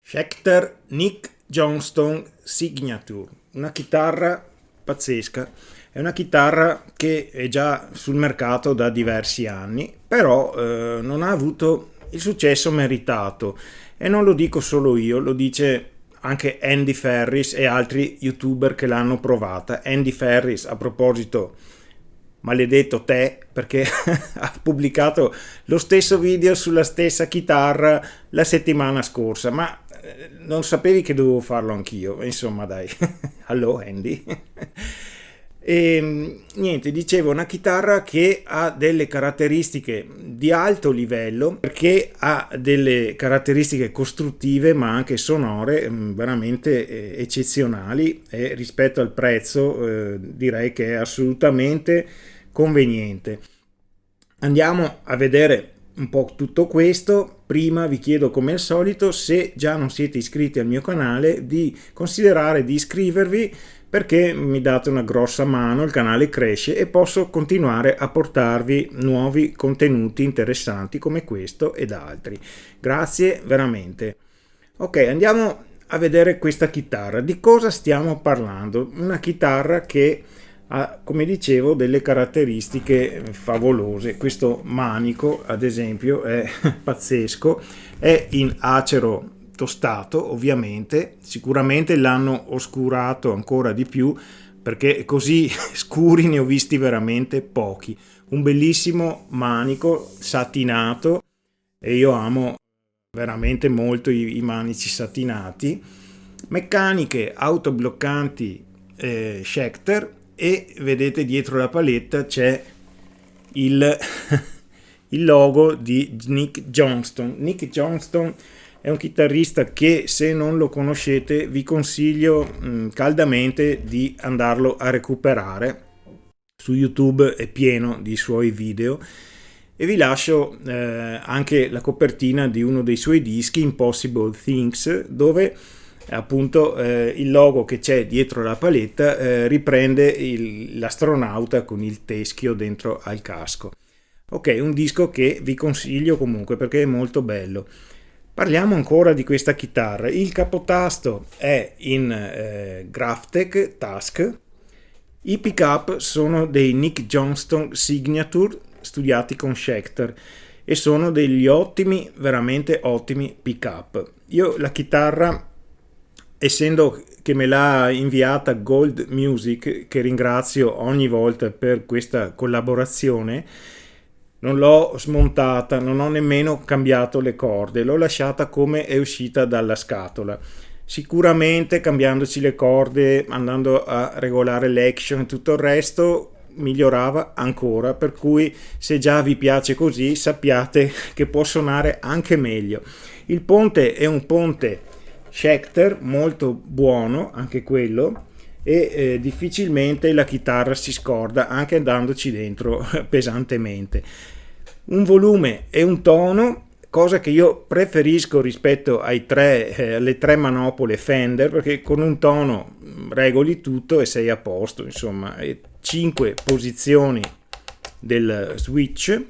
Schecter Nick Johnston Signature, una chitarra pazzesca. È una chitarra che è già sul mercato da diversi anni, però non ha avuto il successo meritato, e non lo dico solo io, lo dice anche Andy Ferris e altri youtuber che l'hanno provata. Andy Ferris, a proposito, maledetto te, perché ha pubblicato lo stesso video sulla stessa chitarra la settimana scorsa, ma non sapevi che dovevo farlo anch'io, insomma dai. Allo Andy. E niente, dicevo, una chitarra che ha delle caratteristiche di alto livello, perché ha delle caratteristiche costruttive ma anche sonore veramente eccezionali, e rispetto al prezzo direi che è assolutamente conveniente. Andiamo a vedere un po' tutto questo. Prima vi chiedo, come al solito, se già non siete iscritti al mio canale, di considerare di iscrivervi, perché mi date una grossa mano, il canale cresce e posso continuare a portarvi nuovi contenuti interessanti come questo ed altri. Grazie veramente. Ok, andiamo a vedere questa chitarra. Di cosa stiamo parlando? Una chitarra che ha, come dicevo, delle caratteristiche favolose. Questo manico, ad esempio, è pazzesco, è in acero tostato, ovviamente. Sicuramente l'hanno oscurato ancora di più, perché così scuri ne ho visti veramente pochi. Un bellissimo manico satinato, e io amo veramente molto i manici satinati. Meccaniche autobloccanti Schecter, e vedete dietro la paletta c'è il logo di Nick Johnston. Nick Johnston è un chitarrista che, se non lo conoscete, vi consiglio caldamente di andarlo a recuperare. Su YouTube è pieno di suoi video, e vi lascio anche la copertina di uno dei suoi dischi, Impossible Things, dove appunto il logo che c'è dietro la paletta riprende l'astronauta con il teschio dentro al casco. Ok, un disco che vi consiglio comunque perché è molto bello. Parliamo ancora di questa chitarra. Il capotasto è in Graphtec Task. I pick-up sono dei Nick Johnston Signature studiati con Schecter, e sono degli ottimi, veramente ottimi pick-up. Io la chitarra, essendo che me l'ha inviata Gold Music, che ringrazio ogni volta per questa collaborazione, non l'ho smontata, non ho nemmeno cambiato le corde, l'ho lasciata come è uscita dalla scatola. Sicuramente cambiandoci le corde, andando a regolare l'action e tutto il resto, migliorava ancora, per cui se già vi piace così, sappiate che può suonare anche meglio. Il ponte è un ponte Schecter molto buono, anche quello, e difficilmente la chitarra si scorda anche andandoci dentro pesantemente. Un volume e un tono, cosa che io preferisco rispetto alle tre manopole Fender, perché con un tono regoli tutto e sei a posto, insomma. 5 posizioni del switch.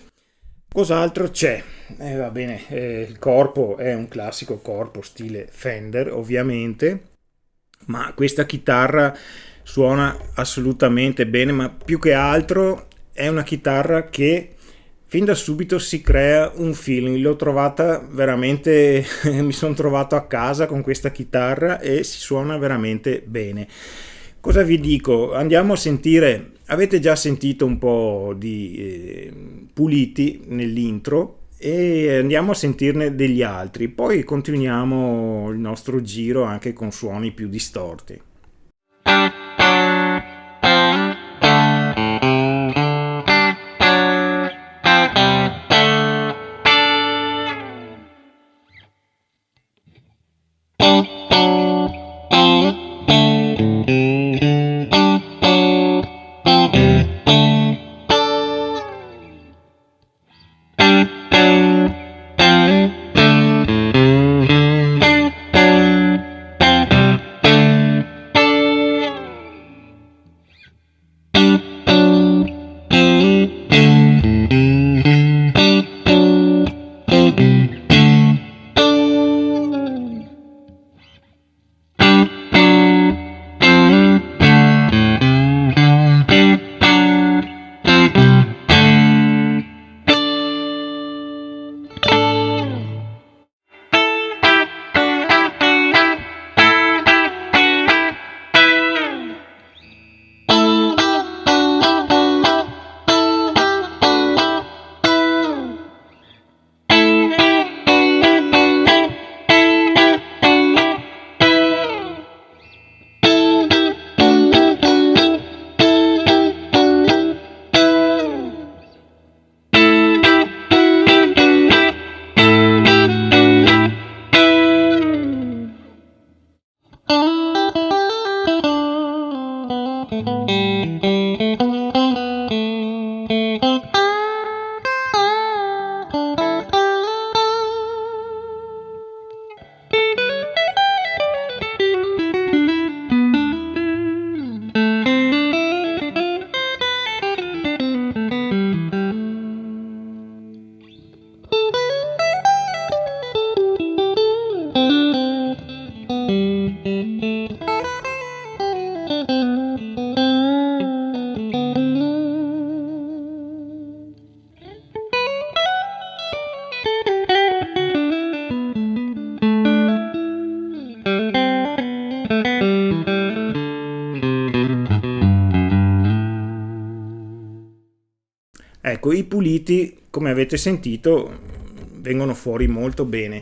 Cos'altro c'è? Va bene, il corpo è un classico corpo stile Fender, ovviamente, ma questa chitarra suona assolutamente bene, ma più che altro è una chitarra che fin da subito si crea un feeling. L'ho trovata veramente, mi sono trovato a casa con questa chitarra e si suona veramente bene. Cosa vi dico? Andiamo a sentire, avete già sentito un po' di Puliti nell'intro e andiamo a sentirne degli altri, poi continuiamo il nostro giro anche con suoni più distorti. Ecco, i Puliti, come avete sentito, vengono fuori molto bene.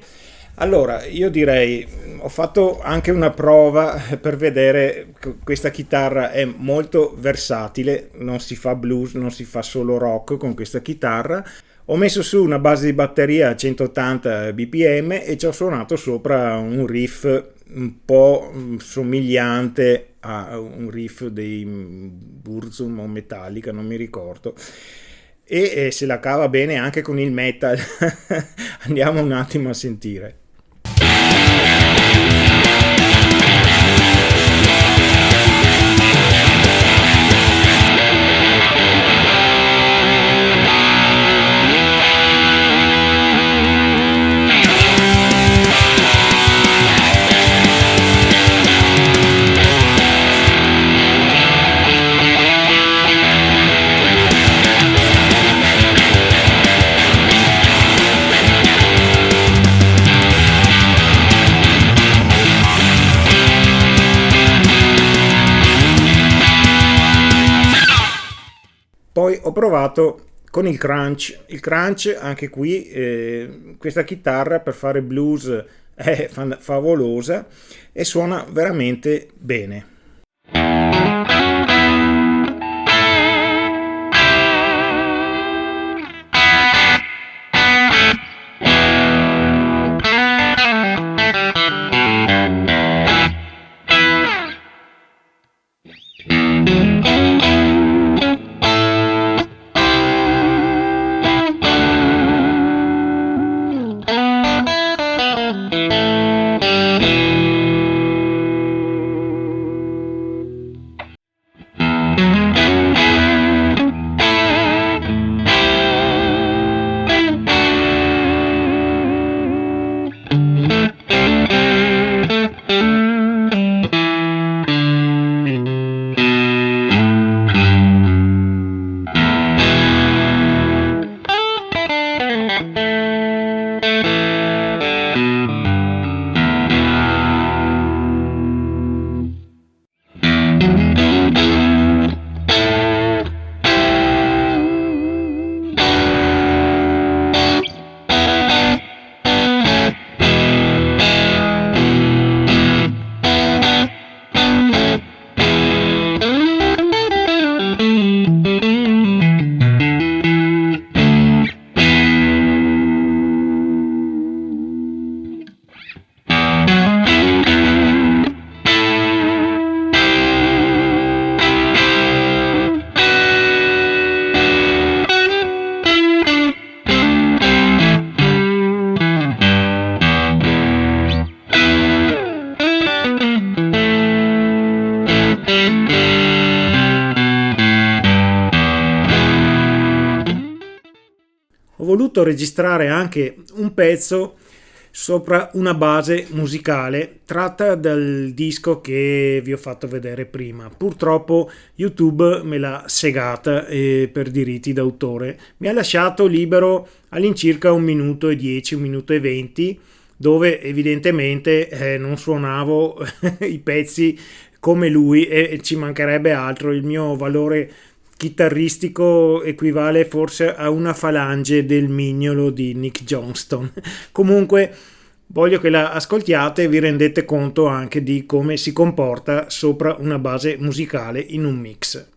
Allora, io direi, ho fatto anche una prova per vedere che questa chitarra è molto versatile, non si fa blues, non si fa solo rock con questa chitarra. Ho messo su una base di batteria a 180 bpm e ci ho suonato sopra un riff un po' somigliante a un riff dei Burzum o Metallica, non mi ricordo. E se la cava bene anche con il metal. Andiamo un attimo a sentire. Poi ho provato con il crunch anche qui questa chitarra per fare blues è favolosa e suona veramente bene. Ho voluto registrare anche un pezzo sopra una base musicale tratta dal disco che vi ho fatto vedere prima. Purtroppo YouTube me l'ha segata per diritti d'autore. Mi ha lasciato libero all'incirca 1 minuto e 10, 1 minuto e 20, dove evidentemente non suonavo i pezzi come lui e ci mancherebbe altro. Il mio valore chitarristico equivale forse a una falange del mignolo di Nick Johnston. Comunque voglio che la ascoltiate e vi rendete conto anche di come si comporta sopra una base musicale in un mix.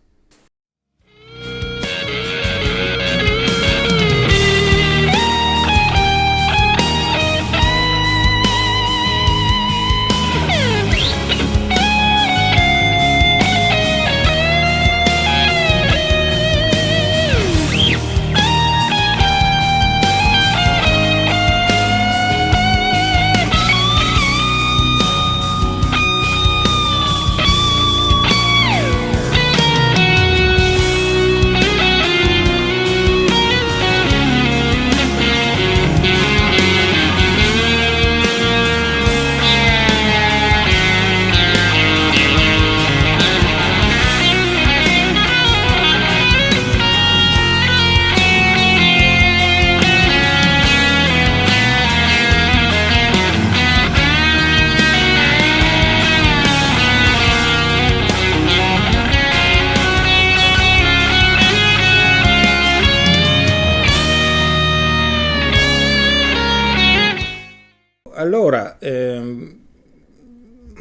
Allora,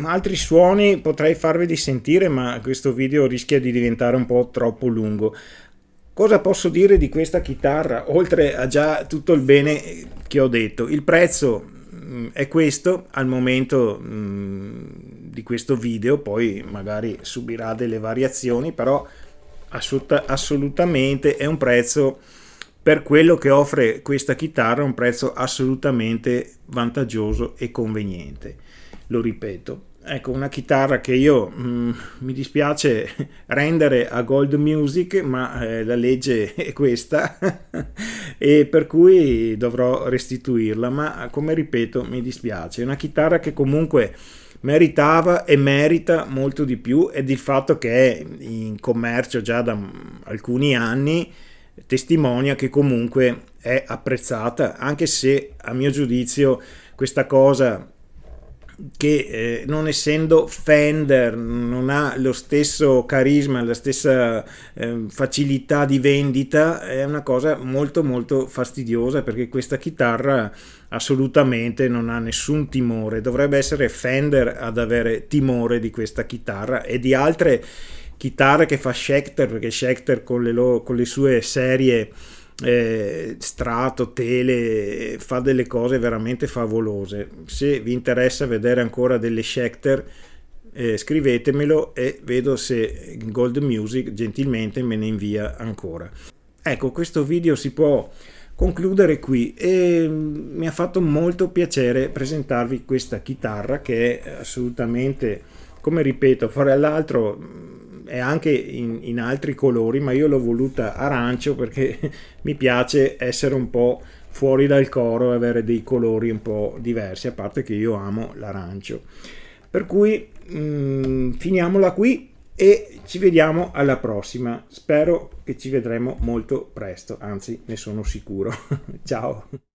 altri suoni potrei farveli sentire, ma questo video rischia di diventare un po' troppo lungo. Cosa posso dire di questa chitarra, oltre a già tutto il bene che ho detto? Il prezzo è questo al momento di questo video, poi magari subirà delle variazioni, però assolutamente è un prezzo, per quello che offre questa chitarra, un prezzo assolutamente vantaggioso e conveniente. Lo ripeto, ecco, una chitarra che io mi dispiace rendere a Gold Music, ma la legge è questa e per cui dovrò restituirla, ma come ripeto mi dispiace. È una chitarra che comunque meritava e merita molto di più, ed il fatto che è in commercio già da alcuni anni testimonia che comunque è apprezzata, anche se a mio giudizio questa cosa, che non essendo Fender non ha lo stesso carisma, la stessa facilità di vendita, è una cosa molto molto fastidiosa, perché questa chitarra assolutamente non ha nessun timore. Dovrebbe essere Fender ad avere timore di questa chitarra e di altre chitarre che fa Schecter, perché Schecter con le sue serie Strato, Tele, fa delle cose veramente favolose. Se vi interessa vedere ancora delle Schecter, scrivetemelo e vedo se Gold Music gentilmente me ne invia ancora. Ecco, questo video si può concludere qui e mi ha fatto molto piacere presentarvi questa chitarra, che è assolutamente, come ripeto, fra l'altro è anche in altri colori, ma io l'ho voluta arancio perché mi piace essere un po' fuori dal coro e avere dei colori un po' diversi, a parte che io amo l'arancio. Per cui finiamola qui e ci vediamo alla prossima. Spero che ci vedremo molto presto, anzi ne sono sicuro. Ciao!